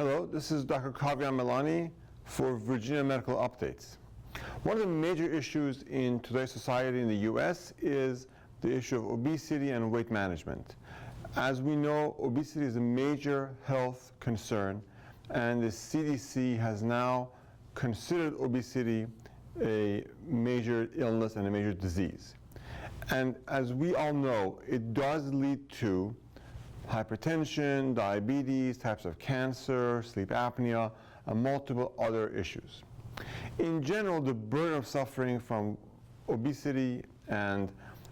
Hello, this is Dr. Kavya Milani for Virginia Medical Updates. One of the major issues in today's society in the U.S. is the issue of obesity and weight management. As we know, obesity is a major health concern, and the CDC has now considered obesity a major illness and a major disease. And as we all know, it does lead to hypertension, diabetes, types of cancer, sleep apnea, and multiple other issues. In general, the burden of suffering from obesity and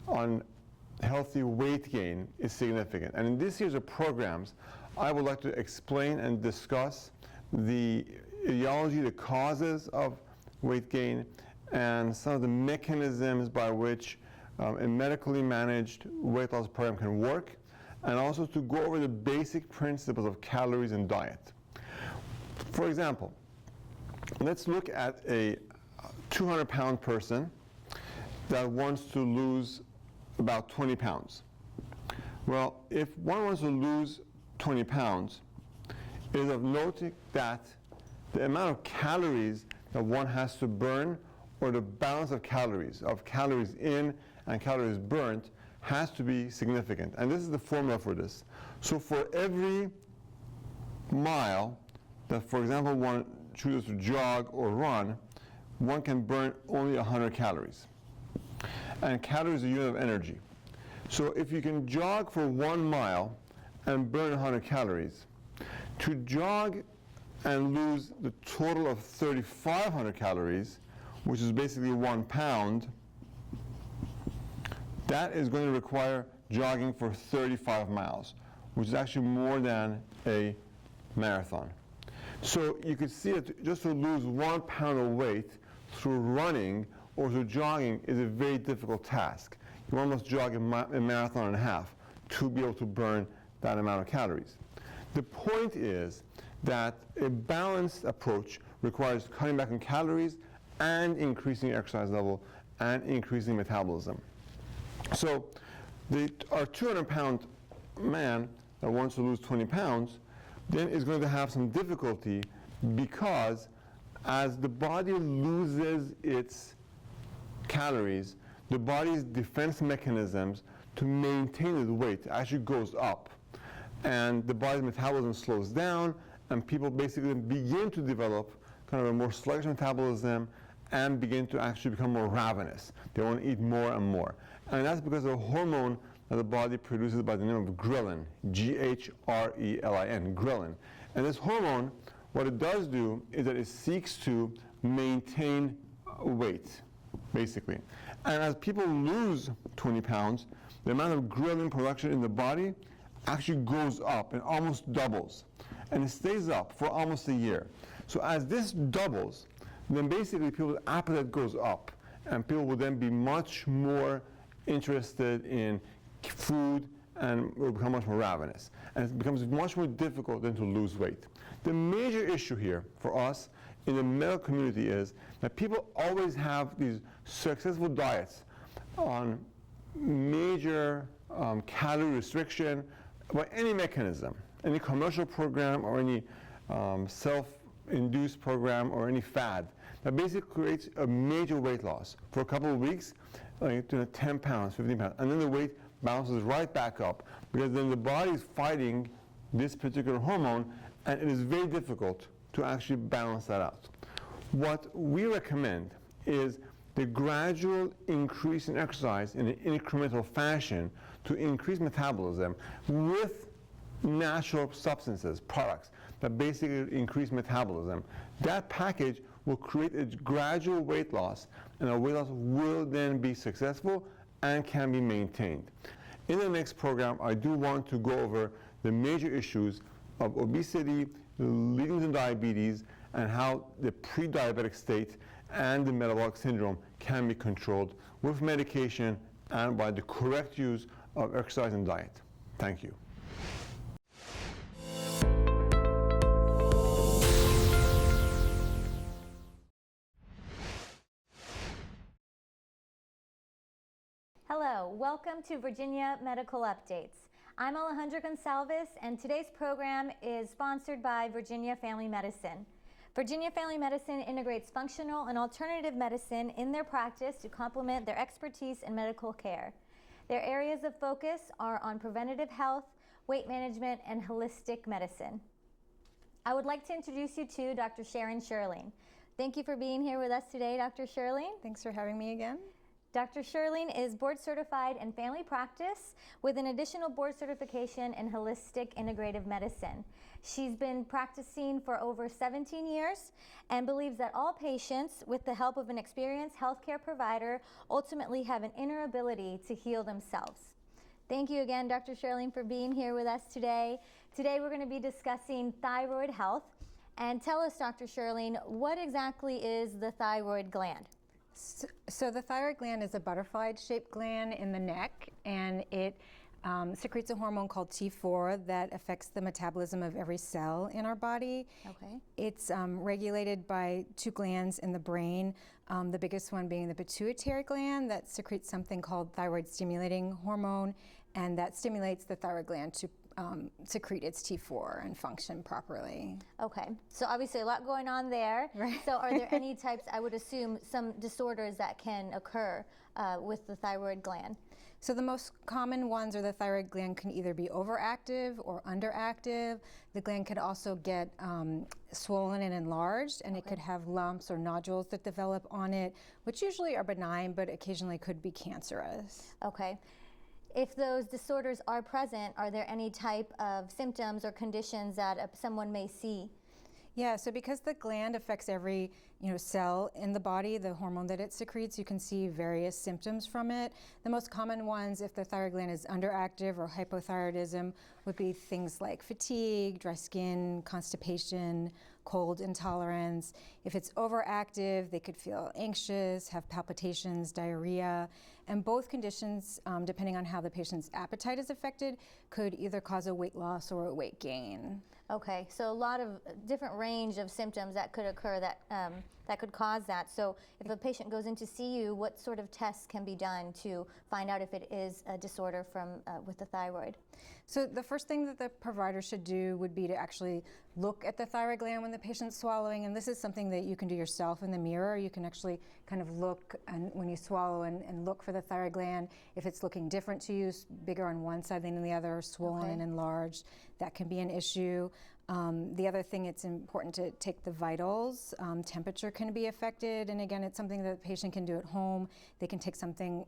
unhealthy weight gain is significant. And in this year's programs, I would like to explain and discuss the etiology, the causes of weight gain, and some of the mechanisms by which a medically managed weight loss program can work, and also to go over the basic principles of calories and diet. For example, let's look at a 200-pound person that wants to lose about 20 pounds. Well, if one wants to lose 20 pounds, it is of note that the amount of calories that one has to burn, or the balance of calories in and calories burnt, has to be significant. And this is the formula for this. So for every mile that, for example, one chooses to jog or run, one can burn only 100 calories. And calories are a unit of energy. So if you can jog for 1 mile and burn 100 calories, to jog and lose the total of 3,500 calories, which is basically 1 pound, that is going to require jogging for 35 miles, which is actually more than a marathon. So you could see that just to lose 1 pound of weight through running or through jogging is a very difficult task. You almost jog a marathon and a half to be able to burn that amount of calories. The point is that a balanced approach requires cutting back on calories and increasing exercise level and increasing metabolism. So our 200-pound man that wants to lose 20 pounds then is going to have some difficulty, because as the body loses its calories, the body's defense mechanisms to maintain its weight actually goes up, and the body's metabolism slows down, and people basically begin to develop kind of a more sluggish metabolism and begin to actually become more ravenous. They want to eat more and more. And that's because of a hormone that the body produces by the name of ghrelin, G-H-R-E-L-I-N, ghrelin. And this hormone, what it does do is that it seeks to maintain weight, basically. And as people lose 20 pounds, the amount of ghrelin production in the body actually goes up and almost doubles. And it stays up for almost a year. So as this doubles, then basically people's appetite goes up, and people will then be much more interested in food and will become much more ravenous. And it becomes much more difficult then to lose weight. The major issue here for us in the medical community is that people always have these successful diets on major calorie restriction by any mechanism, any commercial program or any self-induced program or any fad that basically creates a major weight loss for a couple of weeks, like 10 pounds, 15 pounds, and then the weight bounces right back up, because then the body is fighting this particular hormone, and it is very difficult to actually balance that out. What we recommend is the gradual increase in exercise in an incremental fashion to increase metabolism with natural substances, products that basically increase metabolism. That package will create a gradual weight loss, and our weight loss will then be successful and can be maintained. In the next program, I do want to go over the major issues of obesity leading to diabetes, and how the pre-diabetic state and the metabolic syndrome can be controlled with medication and by the correct use of exercise and diet. Thank you. Hello, welcome to Virginia Medical Updates. I'm Alejandra Gonsalves, and today's program is sponsored by Virginia Family Medicine. Virginia Family Medicine integrates functional and alternative medicine in their practice to complement their expertise in medical care. Their areas of focus are on preventative health, weight management, and holistic medicine. I would like to introduce you to Dr. Sharon Sherling. Thank you for being here with us today, Dr. Sherling. Thanks for having me again. Dr. Sherling is board certified in family practice with an additional board certification in holistic integrative medicine. She's been practicing for over 17 years and believes that all patients, with the help of an experienced healthcare provider, ultimately have an inner ability to heal themselves. Thank you again, Dr. Sherling, for being here with us today. Today we're going to be discussing thyroid health. And tell us, Dr. Sherling, what exactly is the thyroid gland? So the thyroid gland is a butterfly-shaped gland in the neck, and it secretes a hormone called T4 that affects the metabolism of every cell in our body. Okay. It's regulated by two glands in the brain, the biggest one being the pituitary gland that secretes something called thyroid-stimulating hormone, and that stimulates the thyroid gland to secrete its T4 and function properly. Okay, so obviously a lot going on there. Right. So are there any types, I would assume, some disorders that can occur with the thyroid gland? So the most common ones are the thyroid gland can either be overactive or underactive. The gland could also get swollen and enlarged, and it could have lumps or nodules that develop on it, which usually are benign, but occasionally could be cancerous. Okay. If those disorders are present, are there any type of symptoms or conditions that someone may see? Yeah, so because the gland affects every cell in the body, the hormone that it secretes, you can see various symptoms from it. The most common ones, if the thyroid gland is underactive or hypothyroidism, would be things like fatigue, dry skin, constipation, cold intolerance. If it's overactive, they could feel anxious, have palpitations, diarrhea, and both conditions, depending on how the patient's appetite is affected, could either cause a weight loss or a weight gain. Okay, so a lot of different range of symptoms that could occur that could cause that. So if a patient goes in to see you, what sort of tests can be done to find out if it is a disorder with the thyroid? So the first thing that the provider should do would be to actually look at the thyroid gland when the patient's swallowing, and this is something that you can do yourself in the mirror. You can actually kind of look when you swallow and look for the thyroid gland. If it's looking different to you, bigger on one side than the other, swollen and enlarged, that can be an issue. The other thing, it's important to take the vitals. Temperature can be affected, and again, it's something that the patient can do at home. They can take something,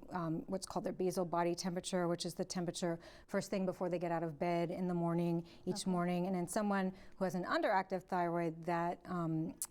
what's called their basal body temperature, which is the temperature first thing before they get out of bed in the morning, each morning. And in someone who has an underactive thyroid, that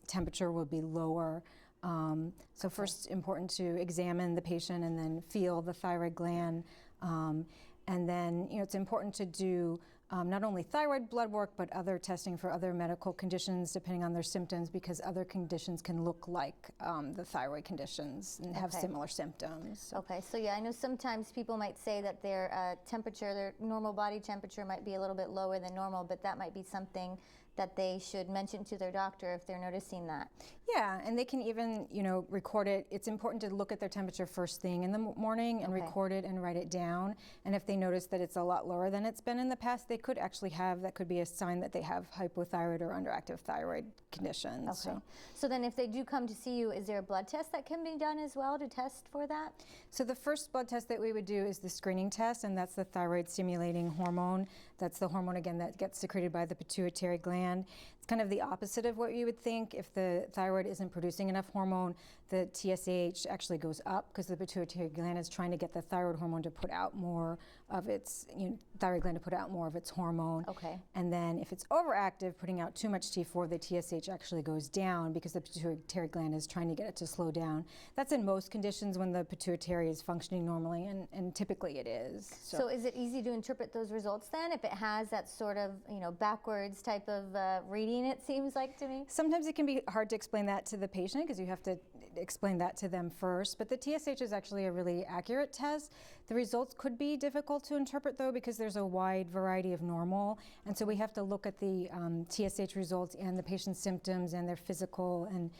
temperature will be lower. So first, important to examine the patient and then feel the thyroid gland. And then, it's important to do not only thyroid blood work, but other testing for other medical conditions depending on their symptoms, because other conditions can look like the thyroid conditions and have similar symptoms. So. Okay, so yeah, I know sometimes people might say that their temperature, their normal body temperature might be a little bit lower than normal, but that might be something that they should mention to their doctor if they're noticing that. Yeah, and they can even, record it. It's important to look at their temperature first thing in the morning and record it and write it down. And if they notice that it's a lot lower than it's been in the past, they could actually that could be a sign that they have hypothyroid or underactive thyroid conditions. Okay. So then if they do come to see you, is there a blood test that can be done as well to test for that? So the first blood test that we would do is the screening test, and that's the thyroid stimulating hormone. That's the hormone, again, that gets secreted by the pituitary gland. It's kind of the opposite of what you would think. If the thyroid isn't producing enough hormone, the TSH actually goes up because the pituitary gland is trying to get the thyroid hormone to put out more of its, thyroid gland to put out more of its hormone. Okay. And then if it's overactive, putting out too much T4, the TSH actually goes down because the pituitary gland is trying to get it to slow down. That's in most conditions when the pituitary is functioning normally, and typically it is. So is it easy to interpret those results then if it has that sort of, backwards type of reading, it seems like to me? Sometimes it can be hard to explain that to the patient because you have to explain that to them first, but the TSH is actually a really accurate test. The results could be difficult to interpret though because there's a wide variety of normal, and so we have to look at the TSH results and the patient's symptoms and their physical and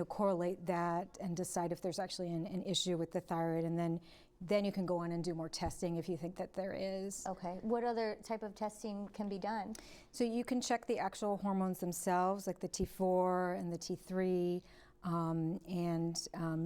correlate that and decide if there's actually an issue with the thyroid, and then then you can go on and do more testing if you think that there is. Okay. What other type of testing can be done? So you can check the actual hormones themselves, like the T4 and the T3,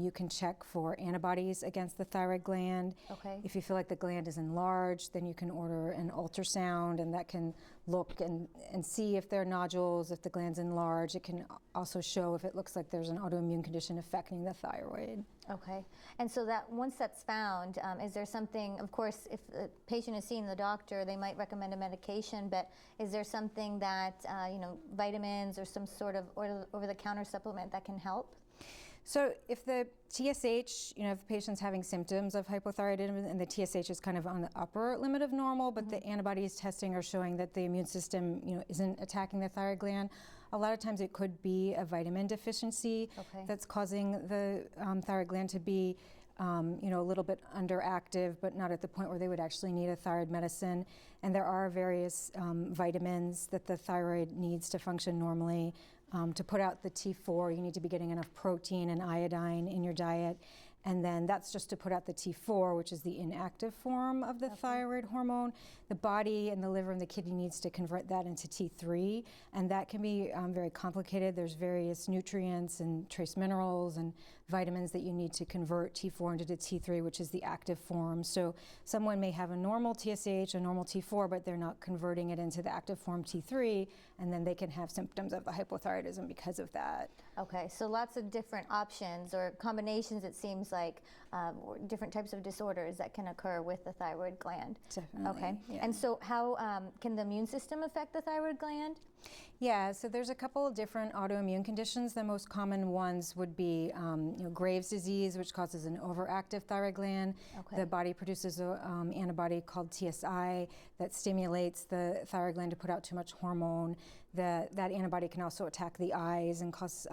you can check for antibodies against the thyroid gland. Okay. If you feel like the gland is enlarged, then you can order an ultrasound, and that can look and see if there are nodules, if the gland's enlarged. It can also show if it looks like there's an autoimmune condition affecting the thyroid. Okay. And so that once that's found, is there something, of course, if the patient is seeing the doctor, they might recommend a medication, but is there something that, vitamins or some sort of over-the-counter supplement that can help? So if the TSH, if the patient's having symptoms of hypothyroidism and the TSH is kind of on the upper limit of normal, but the antibodies testing are showing that the immune system, isn't attacking the thyroid gland, a lot of times it could be a vitamin deficiency that's causing the thyroid gland to be a little bit underactive, but not at the point where they would actually need a thyroid medicine. And there are various vitamins that the thyroid needs to function normally. To put out the T4, you need to be getting enough protein and iodine in your diet. And then that's just to put out the T4, which is the inactive form of the thyroid hormone. The body and the liver and the kidney needs to convert that into T3, and that can be very complicated. There's various nutrients and trace minerals and vitamins that you need to convert T4 into the T3, which is the active form. So someone may have a normal TSH, a normal T4, but they're not converting it into the active form T3, and then they can have symptoms of the hypothyroidism because of that. Okay, so lots of different options or combinations, it seems like, or different types of disorders that can occur with the thyroid gland. Definitely. Okay, yeah. and so how can the immune system affect the thyroid gland? Yeah, so there's a couple of different autoimmune conditions. The most common ones would be Graves' disease, which causes an overactive thyroid gland. Okay. The body produces an antibody called TSI that stimulates the thyroid gland to put out too much hormone. That antibody can also attack the eyes and cause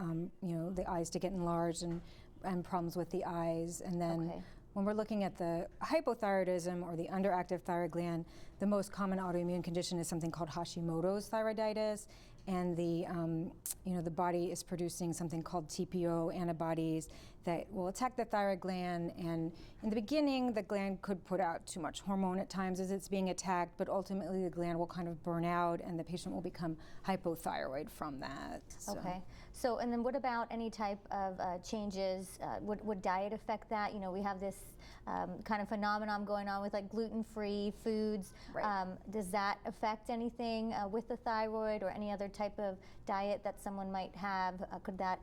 the eyes to get enlarged and problems with the eyes. And then when we're looking at the hypothyroidism or the underactive thyroid gland, the most common autoimmune condition is something called Hashimoto's thyroiditis, and the body is producing something called TPO antibodies that will attack the thyroid gland. And in the beginning, the gland could put out too much hormone at times as it's being attacked, but ultimately the gland will kind of burn out, and the patient will become hypothyroid from that. So. Okay. So, and then what about any type of changes? Would diet affect that? We have this kind of phenomenon going on with like gluten-free foods. Right. Does that affect anything with the thyroid or any other type of diet that someone might have? Could that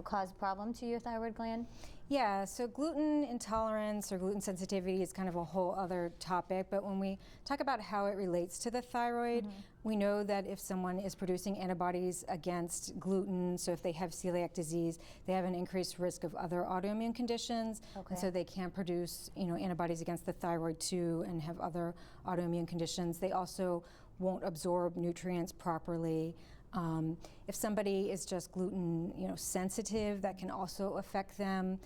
cause problem to your thyroid gland? Yeah, so gluten intolerance or gluten sensitivity is kind of a whole other topic, but when we talk about how it relates to the thyroid, we know that if someone is producing antibodies against gluten, so if they have celiac disease, they have an increased risk of other autoimmune conditions, and so they can produce antibodies against the thyroid too and have other autoimmune conditions. They also won't absorb nutrients properly. If somebody is just gluten, sensitive, that can also affect them.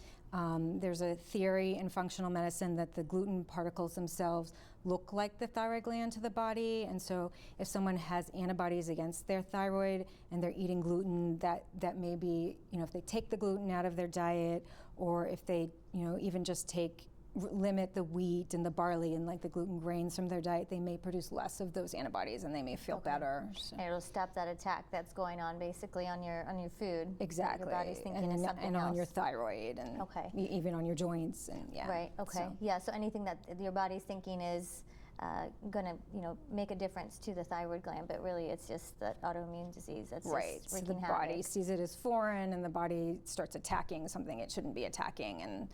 There's a theory in functional medicine that the gluten particles themselves look like the thyroid gland to the body, and so if someone has antibodies against their thyroid and they're eating gluten, that may be, if they take the gluten out of their diet, or if they, even just limit the wheat and the barley and like the gluten grains from their diet, they may produce less of those antibodies and they may feel better. So. And it'll stop that attack that's going on basically on your food. Exactly. Your body's thinking is something and else. on your thyroid and even on your joints and Right. Okay. So. Yeah. So anything that your body's thinking is going to make a difference to the thyroid gland, but really it's just the autoimmune disease that's just so wreaking the havoc. body sees it as foreign, and the body starts attacking something it shouldn't be attacking, and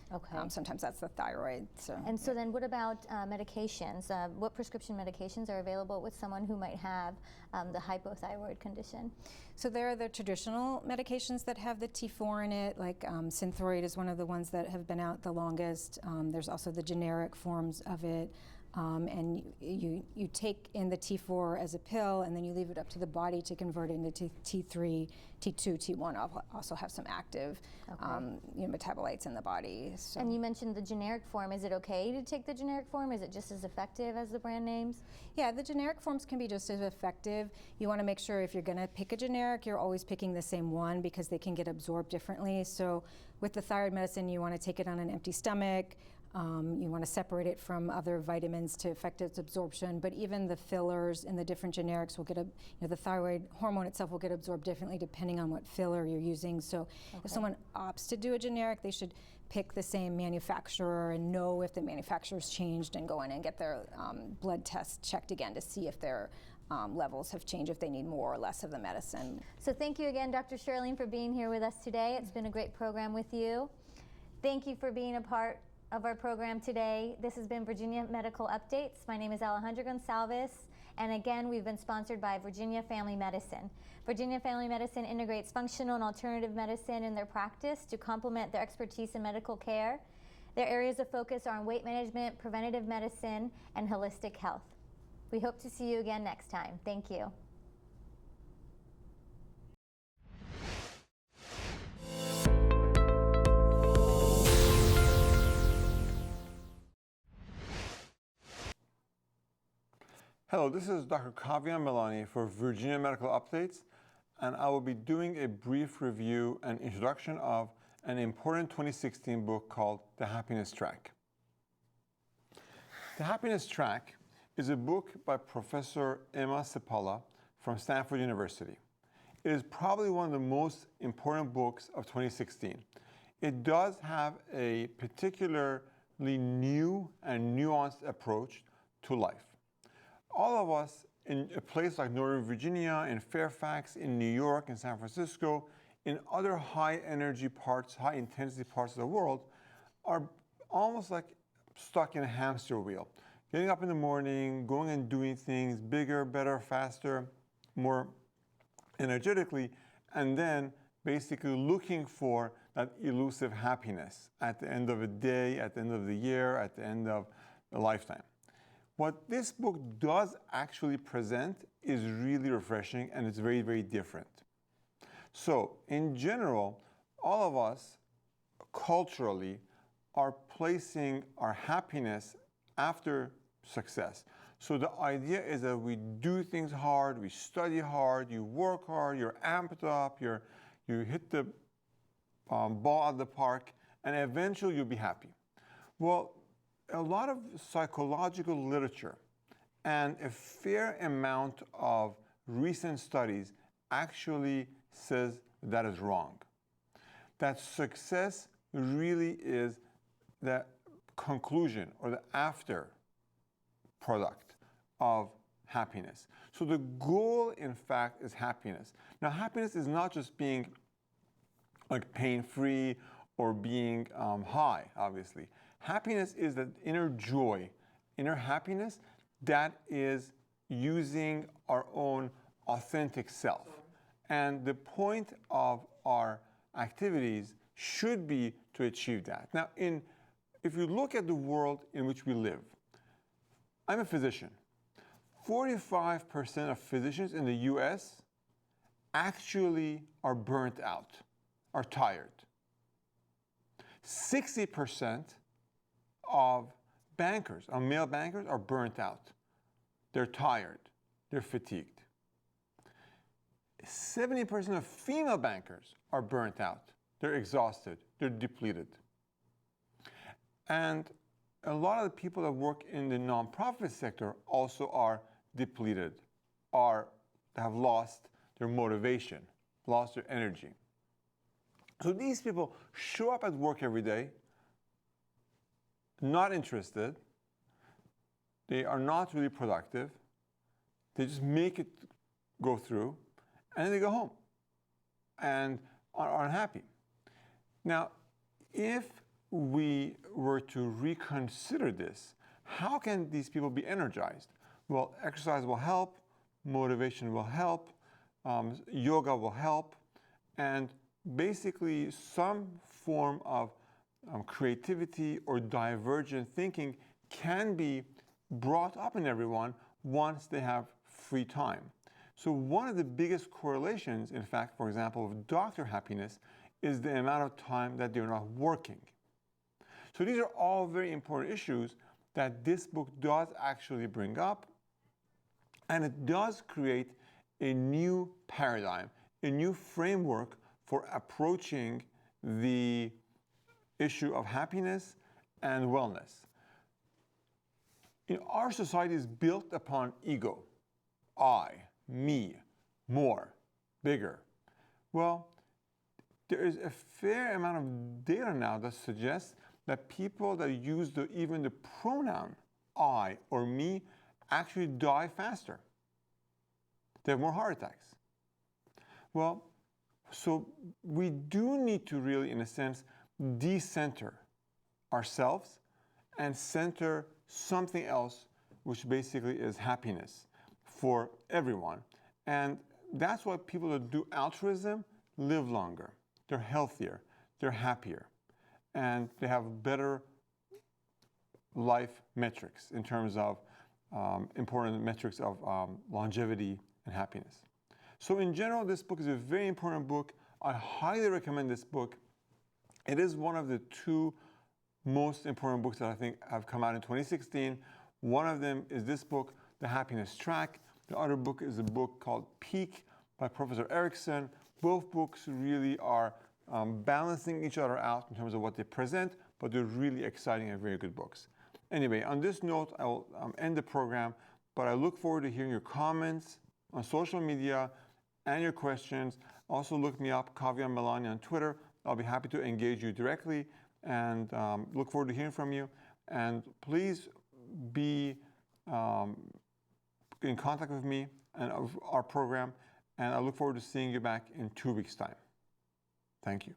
sometimes that's the thyroid. So. And so then, what about medications? What prescription medications are available with someone who might have the hypothyroid condition? So there are the traditional medications that have the T4 in it, like Synthroid is one of the ones that have been out the longest. There's also the generic forms of it. And you take in the T4 as a pill, and then you leave it up to the body to convert it into T3, T2, T1. Also have some active metabolites in the body. So. And you mentioned the generic form. Is it okay to take the generic form? Is it just as effective as the brand names? Yeah, the generic forms can be just as effective. You want to make sure if you're going to pick a generic, you're always picking the same one because they can get absorbed differently. So with the thyroid medicine, you want to take it on an empty stomach. You want to separate it from other vitamins to affect its absorption, but even the fillers in the different generics will get the thyroid hormone itself will get absorbed differently depending on what filler you're using. So if someone opts to do a generic, they should pick the same manufacturer and know if the manufacturer's changed and go in and get their blood test checked again to see if their levels have changed, if they need more or less of the medicine. So thank you again, Dr. Shirlene, for being here with us today. It's been a great program with you. Thank you for being a part of our program today. This has been Virginia Medical Updates. My name is Alejandra Gonsalves, and again, we've been sponsored by Virginia Family Medicine. Virginia Family Medicine integrates functional and alternative medicine in their practice to complement their expertise in medical care. Their areas of focus are on weight management, preventative medicine, and holistic health. We hope to see you again next time. Thank you. Hello, this is Dr. Kavya Milani for Virginia Medical Updates, and I will be doing a brief review and introduction of an important 2016 book called The Happiness Track. The Happiness Track is a book by Professor Emma Seppala from Stanford University. It is probably one of the most important books of 2016. It does have a particularly new and nuanced approach to life. All of us in a place like Northern Virginia, in Fairfax, in New York, in San Francisco, in other high energy parts, high intensity parts of the world, are almost like stuck in a hamster wheel. Getting up in the morning, going and doing things bigger, better, faster, more energetically, and then basically looking for that elusive happiness at the end of a day, at the end of the year, at the end of a lifetime. What this book does actually present is really refreshing, and it's very, very different. So in general, all of us culturally are placing our happiness after success. So the idea is that we do things hard, we study hard, you work hard, you're amped up, you hit the ball at the park, and eventually you'll be happy. Well, a lot of psychological literature and a fair amount of recent studies actually says that is wrong. That success really is the conclusion or the after product of happiness. So the goal, in fact, is happiness. Now, happiness is not just being like pain-free or being high, obviously. Happiness is that inner joy, inner happiness that is using our own authentic self. And the point of our activities should be to achieve that. Now, if you look at the world in which we live, I'm a physician. 45% of physicians in the US actually are burnt out, are tired. 60% of bankers, male bankers, are burnt out. They're tired, they're fatigued. 70% of female bankers are burnt out. They're exhausted, they're depleted. And a lot of the people that work in the nonprofit sector also are depleted, have lost their motivation, lost their energy. So these people show up at work every day, not interested, they are not really productive, they just make it go through, and then they go home and are unhappy. Now, if we were to reconsider this, how can these people be energized? Well, exercise will help, motivation will help, yoga will help, and basically some form of creativity or divergent thinking can be brought up in everyone once they have free time. So one of the biggest correlations, in fact, for example, of doctor happiness is the amount of time that they're not working. So these are all very important issues that this book does actually bring up, and it does create a new paradigm, a new framework for approaching the issue of happiness and wellness. Our society is built upon ego. I, me, more, bigger. Well, there is a fair amount of data now that suggests that people that use even the pronoun I or me actually die faster. They have more heart attacks. Well, so we do need to really, in a sense, decenter ourselves and center something else, which basically is happiness for everyone. And that's why people that do altruism live longer. They're healthier, they're happier, and they have better life metrics in terms of important metrics of longevity and happiness. So in general, this book is a very important book. I highly recommend this book. It is one of the two most important books that I think have come out in 2016. One of them is this book, The Happiness Track. The other book is a book called Peak by Professor Erickson. Both books really are balancing each other out in terms of what they present, but they're really exciting and very good books. Anyway, on this note, I will end the program, but I look forward to hearing your comments on social media and your questions. Also look me up, Kavya Milani, on Twitter. I'll be happy to engage you directly and look forward to hearing from you. And please be in contact with me and our program, and I look forward to seeing you back in 2 weeks' time. Thank you.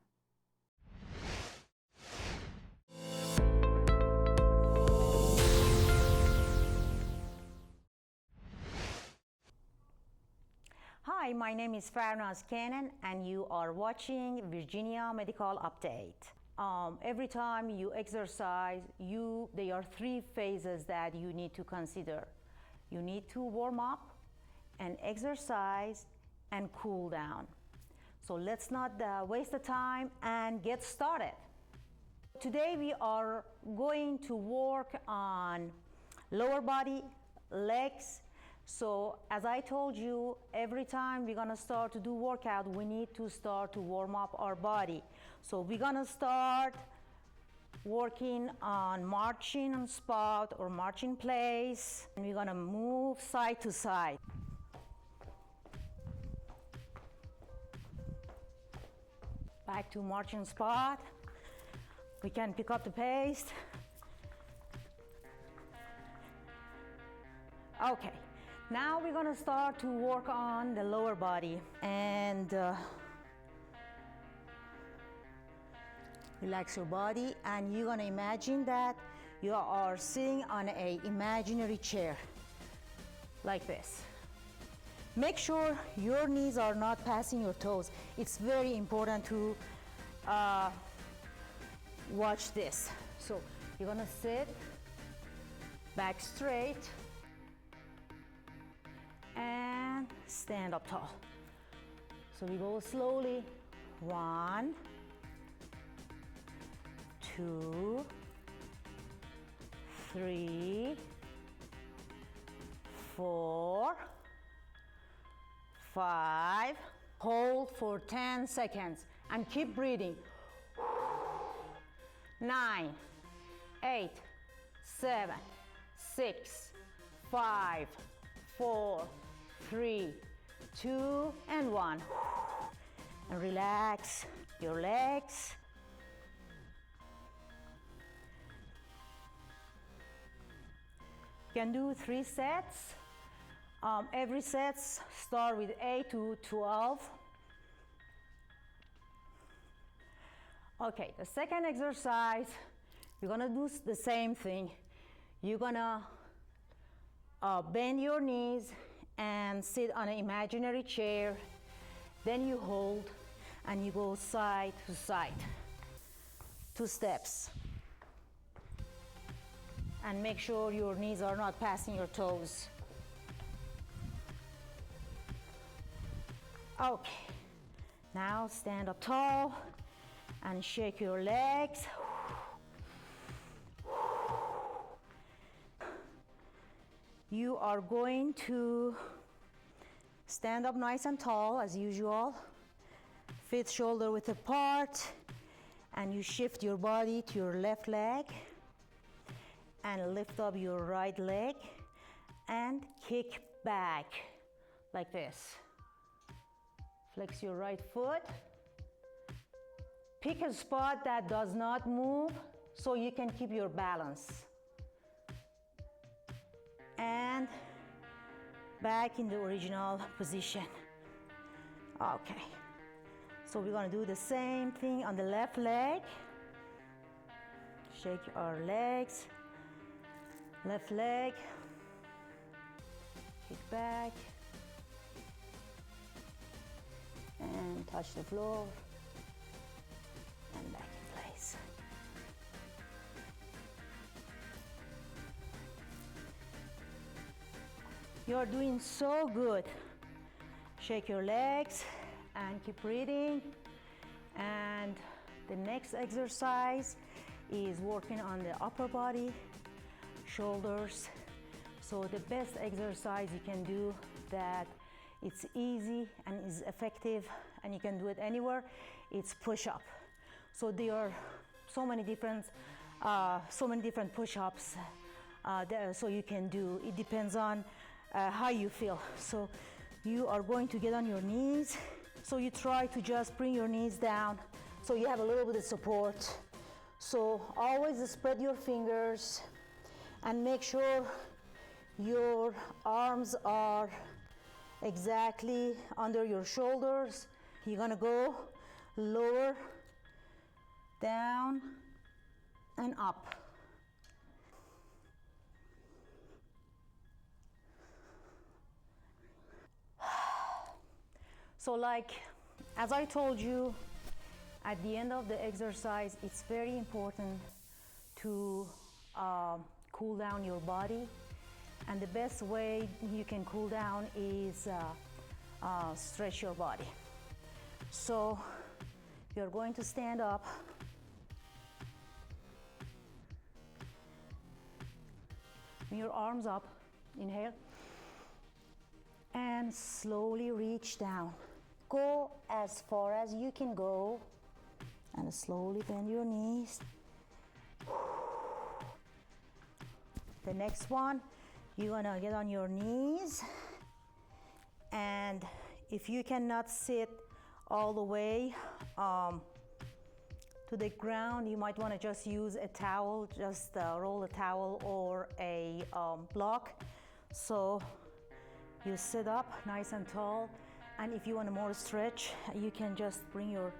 Hi, my name is Farnaz Cannon, and you are watching Virginia Medical Update. Every time you exercise, there are 3 phases that you need to consider. You need to warm up and exercise and cool down. So let's not waste the time and get started. Today we are going to work on lower body, legs. So as I told you, every time we're gonna start to do workout, we need to start to warm up our body. So we're gonna start working on marching on spot or marching place, and we're gonna move side to side. Back to marching spot. We can pick up the pace. Okay, now we're gonna start to work on the lower body, and relax your body, and you're gonna imagine that you are sitting on an imaginary chair like this. Make sure your knees are not passing your toes. It's very important to watch this. So you're gonna sit back straight and stand up tall. So we go slowly. 1, 2, 3, 4, 5. Hold for 10 seconds and keep breathing. 9, 8, 7, 6, 5, 4, 3, 2, and 1. And relax your legs. You can do 3 sets. Every set start with 8 to 12. Okay, the second exercise, you're gonna do the same thing. You're gonna bend your knees and sit on an imaginary chair. Then you hold and you go side to side. 2 steps. And make sure your knees are not passing your toes. Okay, now stand up tall and shake your legs. You are going to stand up nice and tall as usual, feet shoulder width apart, and you shift your body to your left leg and lift up your right leg and kick back like this. Flex your right foot. Pick a spot that does not move so you can keep your balance. And back in the original position. Okay. So we're gonna do the same thing on the left leg. Shake our legs. Left leg. Kick back. And touch the floor. And back in place. You're doing so good. Shake your legs and keep breathing. And the next exercise is working on the upper body, shoulders. So the best exercise you can do that it's easy and is effective and you can do it anywhere, it's push-up. So there are so many different push-ups so you can do. It depends on how you feel. So you are going to get on your knees. So you try to just bring your knees down so you have a little bit of support. So always spread your fingers and make sure your arms are exactly under your shoulders. You're gonna go lower, down, and up. So like, as I told you, at the end of the exercise, it's very important to cool down your body. And the best way you can cool down is stretch your body. So you're going to stand up. Bring your arms up, inhale. And slowly reach down. Go as far as you can go. And slowly bend your knees. The next one, you're gonna get on your knees. And if you cannot sit all the way to the ground, you might wanna just use a towel, just roll a towel or a block. So you sit up nice and tall. And if you want more stretch, you can just bring your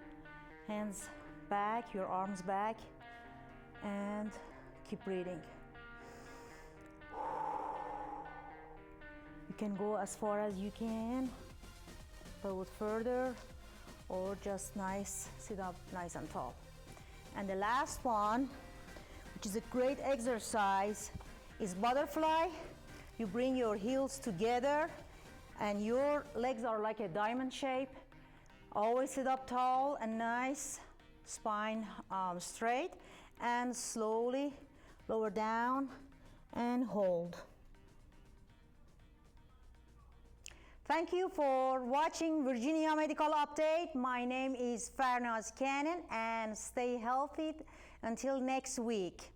hands back, your arms back, and keep breathing. You can go as far as you can, a little further, or just sit up nice and tall. And the last one, which is a great exercise, is butterfly. You bring your heels together and your legs are like a diamond shape. Always sit up tall and nice, spine straight, and slowly lower down and hold. Thank you for watching Virginia Medical Update. My name is Farnaz Cannon, and stay healthy until next week.